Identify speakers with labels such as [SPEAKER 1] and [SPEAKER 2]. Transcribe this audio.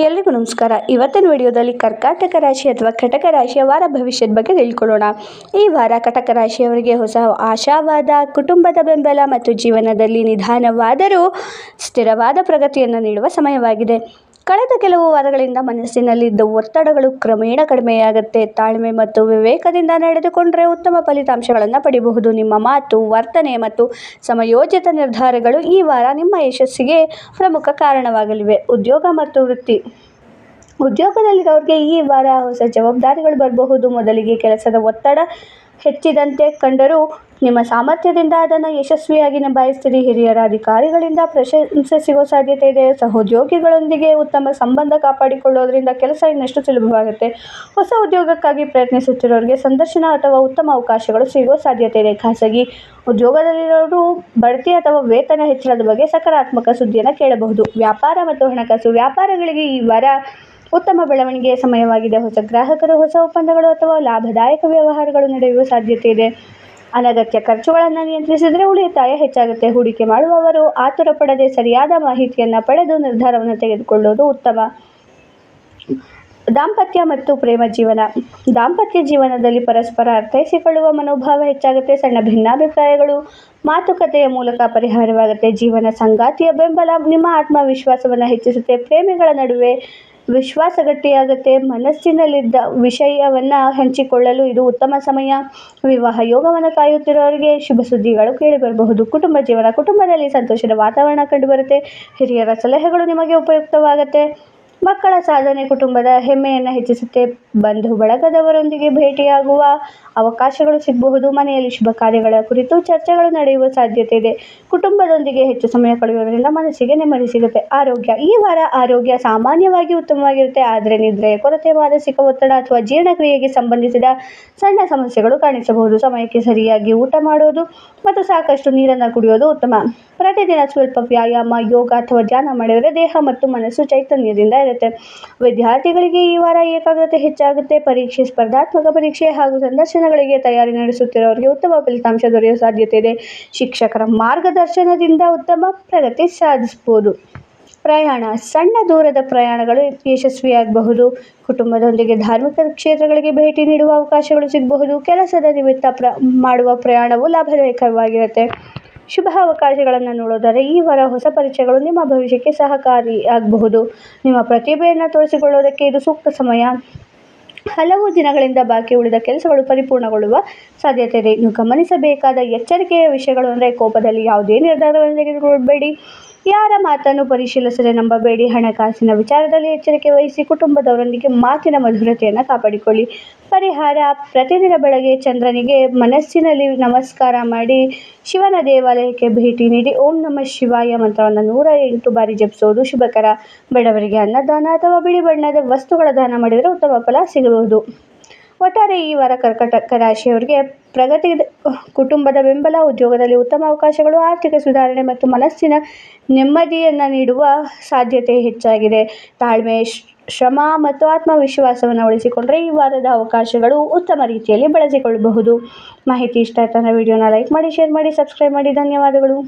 [SPEAKER 1] ಎಲ್ರಿಗೂ ನಮಸ್ಕಾರ. ಇವತ್ತಿನ ವಿಡಿಯೋದಲ್ಲಿ ಕರ್ಕಾಟಕ ರಾಶಿ ಅಥವಾ ಕಟಕ ರಾಶಿಯ ವಾರ ಭವಿಷ್ಯದ ಬಗ್ಗೆ ತಿಳ್ಕೊಳ್ಳೋಣ. ಈ ವಾರ ಕಟಕ ರಾಶಿಯವರಿಗೆ ಹೊಸ ಆಶಾವಾದ, ಕುಟುಂಬದ ಬೆಂಬಲ ಮತ್ತು ಜೀವನದಲ್ಲಿ ನಿಧಾನವಾದರೂ ಸ್ಥಿರವಾದ ಪ್ರಗತಿಯನ್ನು ನೀಡುವ ಸಮಯವಾಗಿದೆ. ಕಳೆದ ಕೆಲವು ವಾರಗಳಿಂದ ಮನಸ್ಸಿನಲ್ಲಿದ್ದ ಒತ್ತಡಗಳು ಕ್ರಮೇಣ ಕಡಿಮೆಯಾಗುತ್ತೆ. ತಾಳ್ಮೆ ಮತ್ತು ವಿವೇಕದಿಂದ ನಡೆದುಕೊಂಡರೆ ಉತ್ತಮ ಫಲಿತಾಂಶಗಳನ್ನು ಪಡೆಯಬಹುದು. ನಿಮ್ಮ ಮಾತು, ವರ್ತನೆ ಮತ್ತು ಸಮಯೋಚಿತ ನಿರ್ಧಾರಗಳು ಈ ವಾರ ನಿಮ್ಮ ಯಶಸ್ಸಿಗೆ ಪ್ರಮುಖ ಕಾರಣವಾಗಲಿವೆ. ಉದ್ಯೋಗ ಮತ್ತು ವೃತ್ತಿ. ಉದ್ಯೋಗದಲ್ಲಿರೋರಿಗೆ ಈ ವಾರ ಹೊಸ ಜವಾಬ್ದಾರಿಗಳು ಬರಬಹುದು. ಮೊದಲಿಗೆ ಕೆಲಸದ ಒತ್ತಡ ಹೆಚ್ಚಿದಂತೆ ಕಂಡರೂ ನಿಮ್ಮ ಸಾಮರ್ಥ್ಯದಿಂದ ಅದನ್ನು ಯಶಸ್ವಿಯಾಗಿ ನಿಭಾಯಿಸ್ತೀರಿ. ಹಿರಿಯರ ಅಧಿಕಾರಿಗಳಿಂದ ಪ್ರಶಂಸೆ ಸಿಗೋ ಸಾಧ್ಯತೆ ಇದೆ. ಸಹೋದ್ಯೋಗಿಗಳೊಂದಿಗೆ ಉತ್ತಮ ಸಂಬಂಧ ಕಾಪಾಡಿಕೊಳ್ಳೋದ್ರಿಂದ ಕೆಲಸ ಇನ್ನಷ್ಟು ಸುಲಭವಾಗುತ್ತೆ. ಹೊಸ ಉದ್ಯೋಗಕ್ಕಾಗಿ ಪ್ರಯತ್ನಿಸುತ್ತಿರೋರಿಗೆ ಸಂದರ್ಶನ ಅಥವಾ ಉತ್ತಮ ಅವಕಾಶಗಳು ಸಿಗೋ ಸಾಧ್ಯತೆ ಇದೆ. ಖಾಸಗಿ ಉದ್ಯೋಗದಲ್ಲಿರೋರು ಬಡ್ತಿ ಅಥವಾ ವೇತನ ಹೆಚ್ಚಳದ ಬಗ್ಗೆ ಸಕಾರಾತ್ಮಕ ಸುದ್ದಿಯನ್ನು ಕೇಳಬಹುದು. ವ್ಯಾಪಾರ ಮತ್ತು ಹಣಕಾಸು. ವ್ಯಾಪಾರಗಳಿಗೆ ಈ ವಾರ ಉತ್ತಮ ಬೆಳವಣಿಗೆಯ ಸಮಯವಾಗಿದೆ. ಹೊಸ ಗ್ರಾಹಕರು, ಹೊಸ ಒಪ್ಪಂದಗಳು ಅಥವಾ ಲಾಭದಾಯಕ ವ್ಯವಹಾರಗಳು ನಡೆಯುವ ಸಾಧ್ಯತೆ ಇದೆ. ಅನಗತ್ಯ ಖರ್ಚುಗಳನ್ನು ನಿಯಂತ್ರಿಸಿದರೆ ಉಳಿತಾಯ ಹೆಚ್ಚಾಗುತ್ತೆ. ಹೂಡಿಕೆ ಮಾಡುವವರು ಆತುರ ಪಡದೆ ಸರಿಯಾದ ಮಾಹಿತಿಯನ್ನು ಪಡೆದು ನಿರ್ಧಾರವನ್ನು ತೆಗೆದುಕೊಳ್ಳುವುದು ಉತ್ತಮ. ದಾಂಪತ್ಯ ಮತ್ತು ಪ್ರೇಮ ಜೀವನ. ದಾಂಪತ್ಯ ಜೀವನದಲ್ಲಿ ಪರಸ್ಪರ ಅರ್ಥೈಸಿಕೊಳ್ಳುವ ಮನೋಭಾವ ಹೆಚ್ಚಾಗುತ್ತೆ. ಸಣ್ಣ ಭಿನ್ನಾಭಿಪ್ರಾಯಗಳು ಮಾತುಕತೆಯ ಮೂಲಕ ಪರಿಹಾರವಾಗುತ್ತೆ. ಜೀವನ ಸಂಗಾತಿಯ ಬೆಂಬಲ ನಿಮ್ಮ ಆತ್ಮವಿಶ್ವಾಸವನ್ನು ಹೆಚ್ಚಿಸುತ್ತೆ. ಪ್ರೇಮಿಗಳ ನಡುವೆ ವಿಶ್ವಾಸ ಗಟ್ಟಿಯಾಗುತ್ತೆ. ಮನಸ್ಸಿನಲ್ಲಿದ್ದ ವಿಷಯವನ್ನು ಹಂಚಿಕೊಳ್ಳಲು ಇದು ಉತ್ತಮ ಸಮಯ. ವಿವಾಹ ಯೋಗವನ್ನು ಕಾಯುತ್ತಿರುವವರಿಗೆ ಶುಭ ಸುದ್ದಿಗಳು ಕೇಳಿಬರಬಹುದು. ಕುಟುಂಬ ಜೀವನ. ಕುಟುಂಬದಲ್ಲಿ ಸಂತೋಷದ ವಾತಾವರಣ ಕಂಡುಬರುತ್ತೆ. ಹಿರಿಯರ ಸಲಹೆಗಳು ನಿಮಗೆ ಉಪಯುಕ್ತವಾಗುತ್ತೆ. ಮಕ್ಕಳ ಸಾಧನೆ ಕುಟುಂಬದ ಹೆಮ್ಮೆಯನ್ನು ಹೆಚ್ಚಿಸುತ್ತೆ. ಬಂಧು ಬಳಗದವರೊಂದಿಗೆ ಭೇಟಿಯಾಗುವ ಅವಕಾಶಗಳು ಸಿಗಬಹುದು. ಮನೆಯಲ್ಲಿ ಶುಭ ಕಾರ್ಯಗಳ ಕುರಿತು ಚರ್ಚೆಗಳು ನಡೆಯುವ ಸಾಧ್ಯತೆ ಇದೆ. ಕುಟುಂಬದೊಂದಿಗೆ ಹೆಚ್ಚು ಸಮಯ ಕಳೆಯುವುದರಿಂದ ಮನಸ್ಸಿಗೆ ನೆಮ್ಮದಿ ಸಿಗುತ್ತೆ. ಆರೋಗ್ಯ. ಈ ವಾರ ಆರೋಗ್ಯ ಸಾಮಾನ್ಯವಾಗಿ ಉತ್ತಮವಾಗಿರುತ್ತೆ. ಆದರೆ ನಿದ್ರೆಯ ಕೊರತೆ, ಮಾನಸಿಕ ಒತ್ತಡ ಅಥವಾ ಜೀರ್ಣಕ್ರಿಯೆಗೆ ಸಂಬಂಧಿಸಿದ ಸಣ್ಣ ಸಮಸ್ಯೆಗಳು ಕಾಣಿಸಬಹುದು. ಸಮಯಕ್ಕೆ ಸರಿಯಾಗಿ ಊಟ ಮಾಡೋದು ಮತ್ತು ಸಾಕಷ್ಟು ನೀರನ್ನು ಕುಡಿಯೋದು ಉತ್ತಮ. ಪ್ರತಿದಿನ ಸ್ವಲ್ಪ ವ್ಯಾಯಾಮ, ಯೋಗ ಅಥವಾ ಧ್ಯಾನ ಮಾಡಿದರೆ ದೇಹ ಮತ್ತು ಮನಸ್ಸು ಚೈತನ್ಯದಿಂದ ಇರುತ್ತೆ. ವಿದ್ಯಾರ್ಥಿಗಳಿಗೆ ಈ ವಾರ ಏಕಾಗ್ರತೆ ಹೆಚ್ಚಾಗುತ್ತೆ. ಪರೀಕ್ಷೆ, ಸ್ಪರ್ಧಾತ್ಮಕ ಪರೀಕ್ಷೆ ಹಾಗೂ ಸಂದರ್ಶನಗಳಿಗೆ ತಯಾರಿ ನಡೆಸುತ್ತಿರುವವರಿಗೆ ಉತ್ತಮ ಫಲಿತಾಂಶ ದೊರೆಯುವ ಸಾಧ್ಯತೆ ಇದೆ. ಶಿಕ್ಷಕರ ಮಾರ್ಗದರ್ಶನದಿಂದ ಉತ್ತಮ ಪ್ರಗತಿ ಸಾಧಿಸಬಹುದು. ಪ್ರಯಾಣ. ಸಣ್ಣ ದೂರದ ಪ್ರಯಾಣಗಳು ಯಶಸ್ವಿಯಾಗಬಹುದು. ಕುಟುಂಬದೊಂದಿಗೆ ಧಾರ್ಮಿಕ ಕ್ಷೇತ್ರಗಳಿಗೆ ಭೇಟಿ ನೀಡುವ ಅವಕಾಶಗಳು ಸಿಗಬಹುದು. ಕೆಲಸದ ನಿಮಿತ್ತ ಮಾಡುವ ಪ್ರಯಾಣವು ಲಾಭದಾಯಕವಾಗಿರುತ್ತೆ. ಶುಭ ಅವಕಾಶಗಳನ್ನು ನೋಡೋದಾದರೆ ಈ ವಾರ ಹೊಸ ಪರಿಚಯಗಳು ನಿಮ್ಮ ಭವಿಷ್ಯಕ್ಕೆ ಸಹಕಾರಿಯಾಗಬಹುದು. ನಿಮ್ಮ ಪ್ರತಿಭೆಯನ್ನು ತೋರಿಸಿಕೊಳ್ಳೋದಕ್ಕೆ ಇದು ಸೂಕ್ತ ಸಮಯ. ಹಲವು ದಿನಗಳಿಂದ ಬಾಕಿ ಉಳಿದ ಕೆಲಸಗಳು ಪರಿಪೂರ್ಣಗೊಳ್ಳುವ ಸಾಧ್ಯತೆ ಇದೆ. ನೀವು ಗಮನಿಸಬೇಕಾದ ಎಚ್ಚರಿಕೆಯ ವಿಷಯಗಳು ಅಂದರೆ ಕೋಪದಲ್ಲಿ ಯಾವುದೇ ನಿರ್ಧಾರವನ್ನು ತೆಗೆದುಕೊಳ್ಳಬೇಡಿ. ಯಾರ ಮಾತನ್ನು ಪರಿಶೀಲಿಸದೆ ನಂಬಬೇಡಿ. ಹಣಕಾಸಿನ ವಿಚಾರದಲ್ಲಿ ಎಚ್ಚರಿಕೆ ವಹಿಸಿ. ಕುಟುಂಬದವರೊಂದಿಗೆ ಮಾತಿನ ಮಧುರತೆಯನ್ನು ಕಾಪಾಡಿಕೊಳ್ಳಿ. ಪರಿಹಾರ. ಪ್ರತಿದಿನ ಬೆಳಗ್ಗೆ ಚಂದ್ರನಿಗೆ ಮನಸ್ಸಿನಲ್ಲಿ ನಮಸ್ಕಾರ ಮಾಡಿ ಶಿವನ ದೇವಾಲಯಕ್ಕೆ ಭೇಟಿ ನೀಡಿ ಓಂ ನಮಃ ಶಿವಾಯ ಮಂತ್ರವನ್ನು 108 ಬಾರಿ ಜಪಿಸುವುದು ಶುಭಕರ. ಬಡವರಿಗೆ ಅನ್ನದಾನ ಅಥವಾ ಬಿಳಿ ಬಣ್ಣದ ವಸ್ತುಗಳ ದಾನ ಮಾಡಿದರೆ ಉತ್ತಮ ಫಲ ಸಿಗಬಹುದು. ಒಟ್ಟಾರೆ ಈ ವಾರ ಕರ್ಕಾಟಕ ರಾಶಿಯವರಿಗೆ ಪ್ರಗತಿ, ಕುಟುಂಬದ ಬೆಂಬಲ, ಉದ್ಯೋಗದಲ್ಲಿ ಉತ್ತಮ ಅವಕಾಶಗಳು, ಆರ್ಥಿಕ ಸುಧಾರಣೆ ಮತ್ತು ಮನಸ್ಸಿನ ನೆಮ್ಮದಿಯನ್ನು ನೀಡುವ ಸಾಧ್ಯತೆ ಹೆಚ್ಚಾಗಿದೆ. ತಾಳ್ಮೆ, ಶ್ರಮ ಮತ್ತು ಆತ್ಮವಿಶ್ವಾಸವನ್ನು ಉಳಿಸಿಕೊಂಡರೆ ಈ ವಾರದ ಅವಕಾಶಗಳು ಉತ್ತಮ ರೀತಿಯಲ್ಲಿ ಬಳಸಿಕೊಳ್ಳಬಹುದು. ಮಾಹಿತಿ ಇಷ್ಟ ಆಯ್ತು ಅಂದರೆ ವಿಡಿಯೋನ ಲೈಕ್ ಮಾಡಿ, ಶೇರ್ ಮಾಡಿ, ಸಬ್ಸ್ಕ್ರೈಬ್ ಮಾಡಿ. ಧನ್ಯವಾದಗಳು.